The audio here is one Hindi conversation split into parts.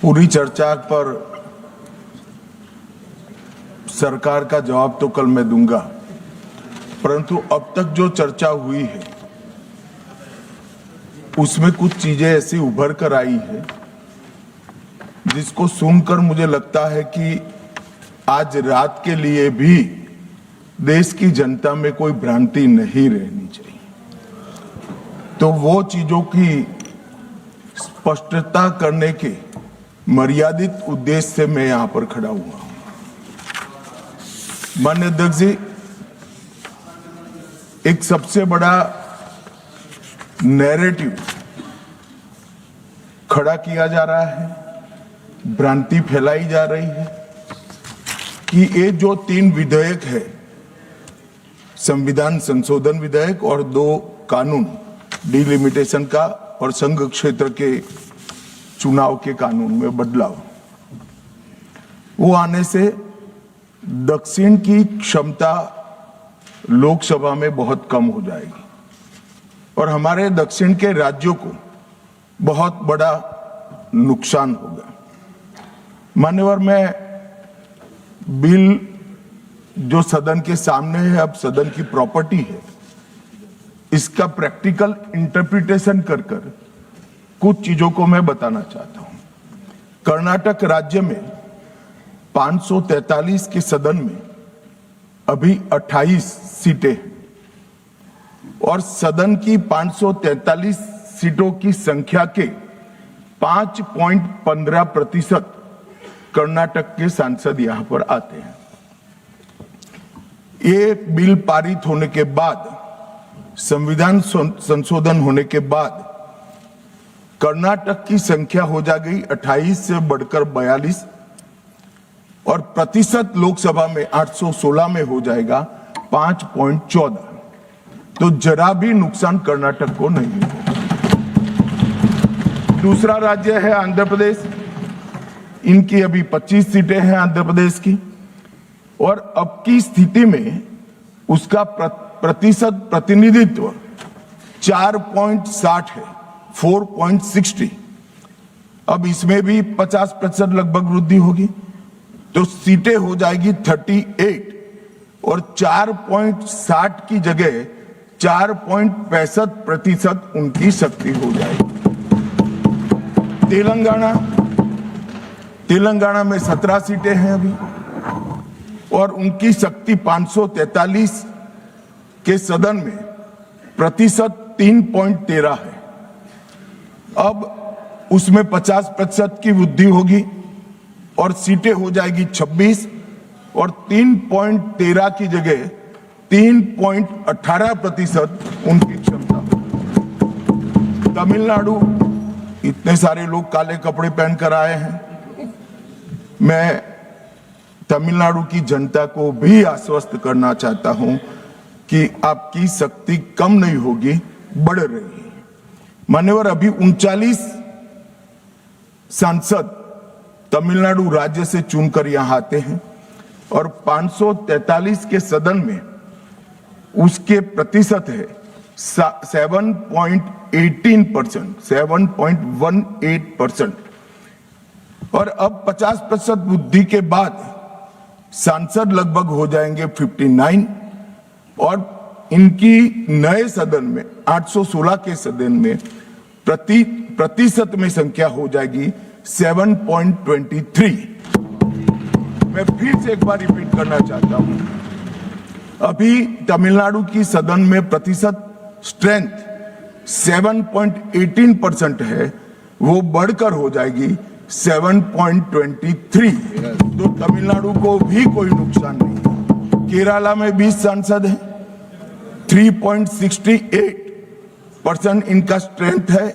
पूरी चर्चा पर सरकार का जवाब तो कल मैं दूंगा, परंतु अब तक जो चर्चा हुई है उसमें कुछ चीजें ऐसी उभर कर आई है जिसको सुनकर मुझे लगता है कि आज रात के लिए भी देश की जनता में कोई भ्रांति नहीं रहनी चाहिए। तो वो चीजों की स्पष्टता करने के मर्यादित उद्देश्य से मैं यहां पर खड़ा हुआ हूं। माननीय अध्यक्ष जी, एक सबसे बड़ा नैरेटिव खड़ा किया जा रहा है, भ्रांति फैलाई जा रही है कि ये जो 3 विधेयक है, संविधान संशोधन विधेयक और 2 कानून, डिलिमिटेशन का और संघ क्षेत्र के चुनाव के कानून में बदलाव, वो आने से दक्षिण की क्षमता लोकसभा में बहुत कम हो जाएगी और हमारे दक्षिण के राज्यों को बहुत बड़ा नुकसान होगा। मान्यवर, मैं बिल जो सदन के सामने है, अब सदन की प्रॉपर्टी है, इसका प्रैक्टिकल इंटरप्रिटेशन कर कुछ चीजों को मैं बताना चाहता हूं। कर्नाटक राज्य में 543 के सदन में अभी 28 सीटें हैं और सदन की 543 सीटों की संख्या के 5.15% कर्नाटक के सांसद यहां पर आते हैं। ये बिल पारित होने के बाद, संविधान संशोधन होने के बाद कर्नाटक की संख्या हो जाएगी 28 से बढ़कर 42 और प्रतिशत लोकसभा में 816 में हो जाएगा 5.14। तो जरा भी नुकसान कर्नाटक को नहीं होगा। दूसरा राज्य है आंध्र प्रदेश, इनकी अभी 25 सीटें हैं आंध्र प्रदेश की और अब की स्थिति में उसका प्रतिशत प्रतिनिधित्व 4.60 है, 4.60। अब इसमें भी 50% लगभग वृद्धि होगी, तो सीटें हो जाएगी 38 और 4.60 की जगह 4.65% उनकी शक्ति हो जाएगी। तेलंगाना में 17 सीटें हैं अभी और उनकी शक्ति 543 के सदन में प्रतिशत 3.13 है। अब उसमें 50% की वृद्धि होगी और सीटें हो जाएगी 26 और 3.13 की जगह 3.18% उनकी क्षमता। तमिलनाडु, इतने सारे लोग काले कपड़े पहनकर आए हैं, मैं तमिलनाडु की जनता को भी आश्वस्त करना चाहता हूं कि आपकी शक्ति कम नहीं होगी, बढ़ रही है। मान्यवर, अभी 39 सांसद तमिलनाडु राज्य से चुनकर यहां आते हैं और 543 के सदन में उसके प्रतिशत है 7.18%, 7.18%। और अब 50% वृद्धि के बाद सांसद लगभग हो जाएंगे 59 और इनकी नए सदन में 816 के सदन में प्रतिशत में संख्या हो जाएगी 7.23। मैं फिर से एक बार रिपीट करना चाहता हूं, अभी तमिलनाडु की सदन में प्रतिशत स्ट्रेंथ 7.18% है, वो बढ़कर हो जाएगी 7.23। तो तमिलनाडु को भी कोई नुकसान नहीं है। केरला में 20 सांसद हैं, 3.68% इनका स्ट्रेंथ है,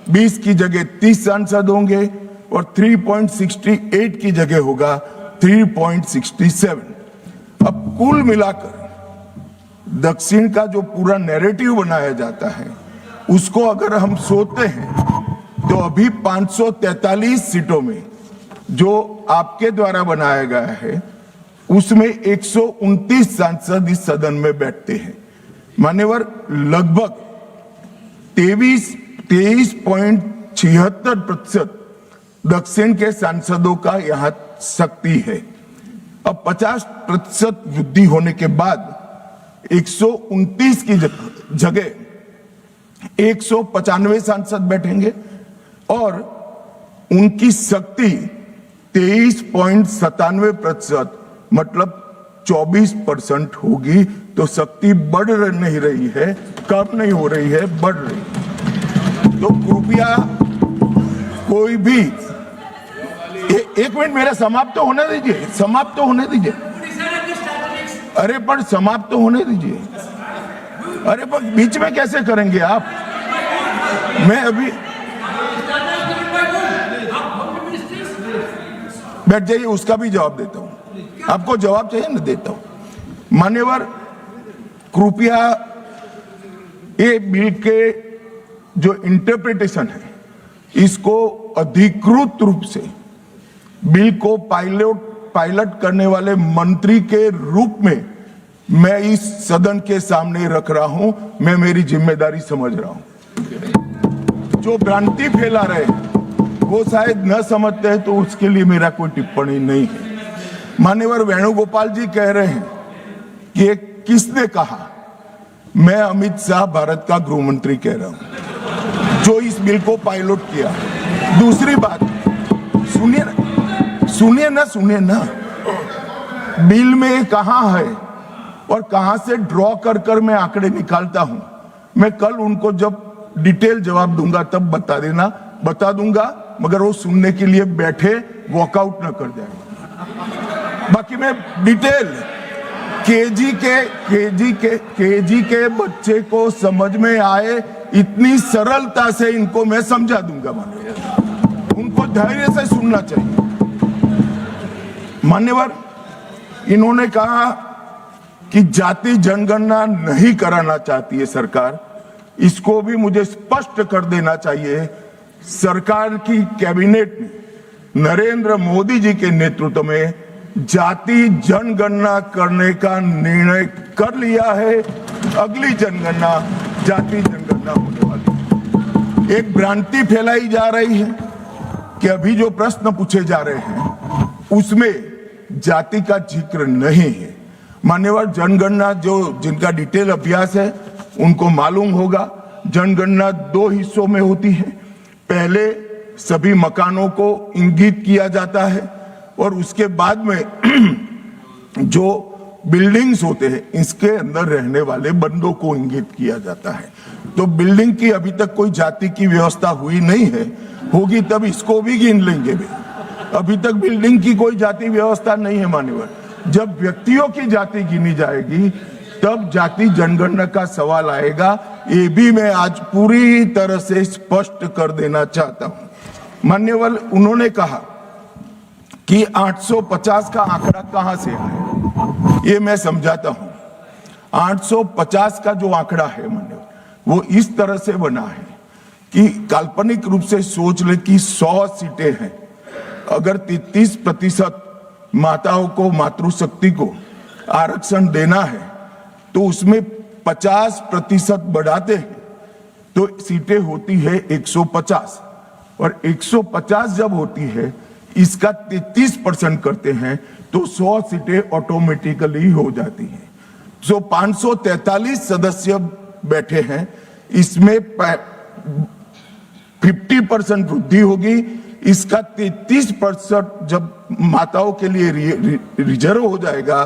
20 की जगह 30 सांसद होंगे और 3.68 की जगह होगा 3.67। अब कुल मिलाकर दक्षिण का जो पूरा नैरेटिव बनाया जाता है उसको अगर हम सोचते हैं तो अभी 543 सीटों में जो आपके द्वारा बनाया गया है उसमें 129 सांसद इस सदन में बैठते हैं। मान्यवर, लगभग 23.76% दक्षिण के सांसदों का यहां शक्ति है। अब 50% वृद्धि होने के बाद 129 की जगह 195 सांसद बैठेंगे और उनकी शक्ति 23.97% मतलब 24% होगी। तो शक्ति बढ़ नहीं रही है, कम नहीं हो रही है, बढ़ रही है। तो कृपया कोई भी एक मिनट मेरा समाप्त तो होने दीजिए, समाप्त तो होने दीजिए। अरे पर समाप्त तो होने दीजिए। अरे पर बीच में कैसे करेंगे आप? मैं अभी बैठ जाइए, उसका भी जवाब देता हूं। आपको जवाब चाहिए ना, देता हूं। मान्यवर, कृपया ये बिल के जो इंटरप्रिटेशन है इसको अधिकृत रूप से बिल को पायलट करने वाले मंत्री के रूप में मैं इस सदन के सामने रख रहा हूं। मैं मेरी जिम्मेदारी समझ रहा हूं। जो भ्रांति फैला रहे हैं वो शायद न समझते हैं, तो उसके लिए मेरा कोई टिप्पणी नहीं है। मान्यवर वेणुगोपाल जी कह रहे हैं कि किसने कहा? मैं अमित शाह भारत का गृह मंत्री कह रहा हूं जो इस बिल को पायलट किया। दूसरी बात, सुनिए ना, बिल में कहां है और कहां से ड्रॉ कर मैं आंकड़े निकालता हूं। मैं कल उनको जब डिटेल जवाब दूंगा तब बता दूंगा, मगर वो सुनने के लिए बैठे वॉकआउट न कर जाए। बाकी मैं डिटेल केजी के बच्चे को समझ में आए इतनी सरलता से इनको मैं समझा दूंगा। उनको धैर्य से सुनना चाहिए। मान्यवर, इन्होंने कहा कि जाति जनगणना नहीं कराना चाहती है सरकार। इसको भी मुझे स्पष्ट कर देना चाहिए। सरकार की कैबिनेट ने नरेंद्र मोदी जी के नेतृत्व में जाति जनगणना करने का निर्णय कर लिया है। अगली जनगणना जाति जनगणना होने वाली है। एक भ्रांति फैलाई जा रही है कि अभी जो प्रश्न पूछे जा रहे हैं उसमें जाति का जिक्र नहीं है। मान्यवर, जनगणना जिनका डिटेल अभ्यास है उनको मालूम होगा, जनगणना 2 हिस्सों में होती है। पहले सभी मकानों को इंगित किया जाता है और उसके बाद में जो बिल्डिंग्स होते हैं इसके अंदर रहने वाले बंदों को इंगित किया जाता है। तो बिल्डिंग की अभी तक कोई जाति की व्यवस्था हुई नहीं है, होगी तब इसको भी गिन लेंगे। अभी तक बिल्डिंग की कोई जाति व्यवस्था नहीं है। मान्यवर, जब व्यक्तियों की जाति गिनी जाएगी तब जाति जनगणना का सवाल आएगा। ये भी मैं आज पूरी तरह से स्पष्ट कर देना चाहता हूं। मान्यवर, उन्होंने कहा कि 850 का आंकड़ा कहां से आया, ये मैं समझाता हूं। 850 का जो आंकड़ा है मान्यवर, वो इस तरह से बना है कि काल्पनिक रूप से सोच ले कि 100 सीटें हैं। अगर 33% माताओं को, मातृशक्ति को आरक्षण देना है तो उसमें 50% बढ़ाते हैं तो सीटें होती है 150, और 150 जब होती है इसका 33% करते हैं तो 100 सीटें ऑटोमेटिकली हो जाती हैं। जो 543 सदस्य बैठे हैं इसमें 50% वृद्धि होगी। इसका 33% जब माताओं के लिए रिजर्व हो जाएगा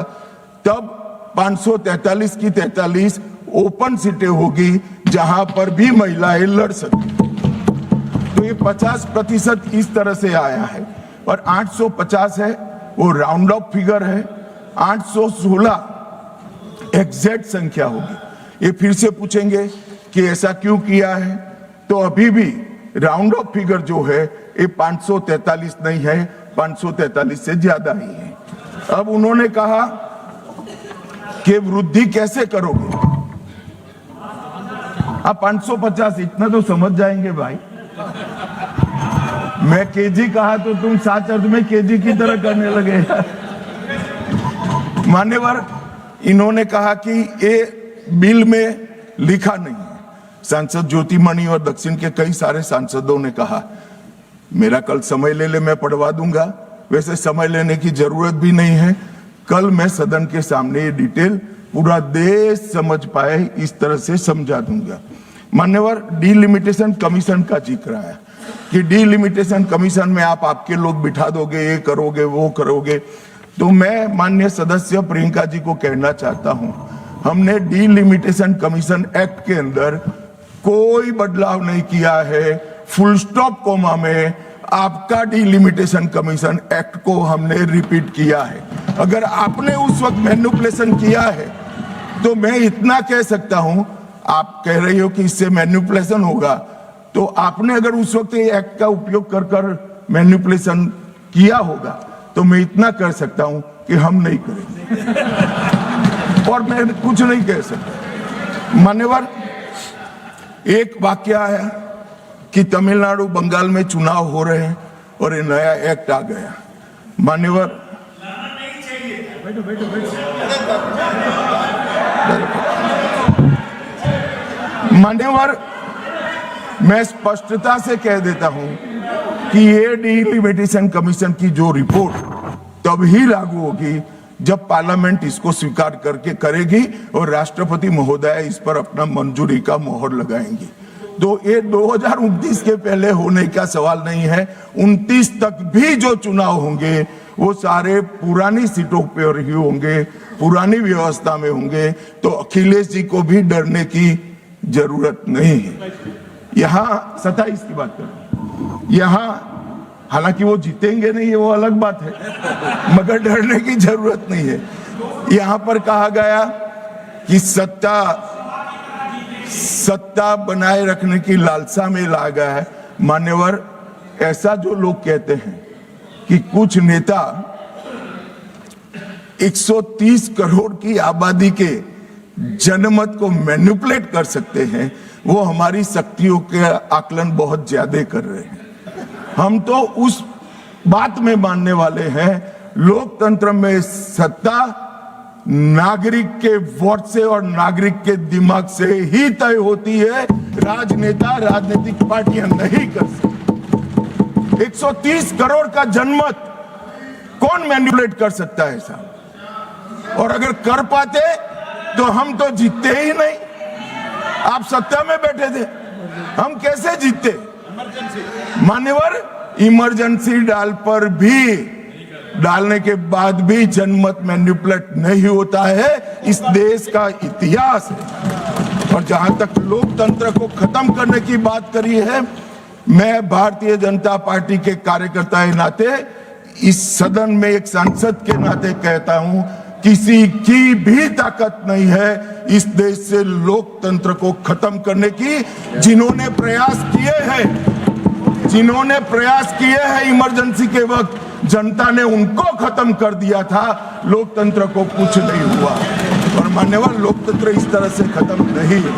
तब 543 की 43 ओपन सीटें होगी जहां पर भी महिलाएं लड़ सकती। तो ये 50% इस तरह से आया है। और 850 है वो राउंड ऑफ फिगर है। 816 एग्जैक्ट संख्या होगी। ये फिर से पूछेंगे कि ऐसा क्यों किया है, तो अभी भी राउंड ऑफ फिगर जो है ये 543 नहीं है, 543 से ज्यादा ही है। अब उन्होंने कहा कि वृद्धि कैसे करोगे? आप 550 इतना तो समझ जाएंगे भाई। मैं केजी कहा तो तुम 7 अर्थ में केजी की तरह करने लगे। मान्यवर, इन्होंने कहा कि ये बिल में लिखा नहीं है। सांसद ज्योतिमणि और दक्षिण के कई सारे सांसदों ने कहा मेरा कल समय ले ले, मैं पढ़वा दूंगा। वैसे समय लेने की जरूरत भी नहीं है। कल मैं सदन के सामने ये डिटेल पूरा देश समझ पाए इस तरह से समझा दूंगा। मान्यवर, डीलिमिटेशन कमीशन का जिक्र आया कि डीलिमिटेशन कमीशन में आप आपके लोग बिठा दोगे, ये करोगे, वो करोगे। तो मैं माननीय सदस्य प्रियंका जी को कहना चाहता हूं, हमने डीलिमिटेशन कमीशन एक्ट के अंदर कोई बदलाव नहीं किया है। फुल स्टॉप कोमा में आपका डीलिमिटेशन कमीशन एक्ट को हमने रिपीट किया है। अगर आपने उस वक्त मैनिपुलेशन किया है तो मैं इतना कह सकता हूं, आप कह रही हो कि इससे मैनिपुलेशन होगा, तो आपने अगर उस वक्त ये एक्ट का उपयोग कर कर मैनिपुलेशन किया होगा तो मैं इतना कर सकता हूं कि हम नहीं करेंगे और मैं कुछ नहीं कह सकता। मान्यवर, एक वाक्य है कि तमिलनाडु बंगाल में चुनाव हो रहे हैं और ये नया एक्ट आ गया। मान्यवर, मान्यवर, मैं स्पष्टता से कह देता हूं कि ये डीलिमिटेशन कमीशन की जो रिपोर्ट तभी लागू होगी जब पार्लियामेंट इसको स्वीकार करके करेगी और राष्ट्रपति महोदय इस पर अपना मंजूरी का मोहर लगाएंगी। तो ये 2029 के पहले होने का सवाल नहीं है। 29 तक भी जो चुनाव होंगे वो सारे पुरानी सीटों पर ही होंगे, पुरानी व्यवस्था में होंगे। तो अखिलेश जी को भी डरने की जरूरत नहीं है। यहाँ 27 की बात करें, यहाँ हालांकि वो जीतेंगे नहीं, वो अलग बात है, मगर डरने की जरूरत नहीं है। यहाँ पर कहा गया कि सत्ता बनाए रखने की लालसा में ला गया है। मान्यवर, ऐसा जो लोग कहते हैं कि कुछ नेता 130 करोड़ की आबादी के जनमत को मैनिपुलेट कर सकते हैं, वो हमारी शक्तियों के आकलन बहुत ज्यादा कर रहे हैं। हम तो उस बात में मानने वाले हैं, लोकतंत्र में सत्ता नागरिक के वोट से और नागरिक के दिमाग से ही तय होती है। राजनेता, राजनीतिक पार्टियां नहीं कर सकती। 130 करोड़ का जनमत कौन मैनिपुलेट कर सकता है ऐसा? और अगर कर पाते तो हम तो जीतते ही नहीं। आप सत्ता में बैठे थे, हम कैसे जीतते? मान्यवर, इमरजेंसी डालने के बाद भी जनमत मैनिपुलेट नहीं होता है। इस देश का इतिहास है। और जहां तक लोकतंत्र को खत्म करने की बात करी है, मैं भारतीय जनता पार्टी के कार्यकर्ता के नाते, इस सदन में एक सांसद के नाते कहता हूं, किसी की भी ताकत नहीं है इस देश से लोकतंत्र को खत्म करने की। जिन्होंने प्रयास किए हैं इमरजेंसी के वक्त, जनता ने उनको खत्म कर दिया था, लोकतंत्र को कुछ नहीं हुआ। और मान्यवर, लोकतंत्र इस तरह से खत्म नहीं है।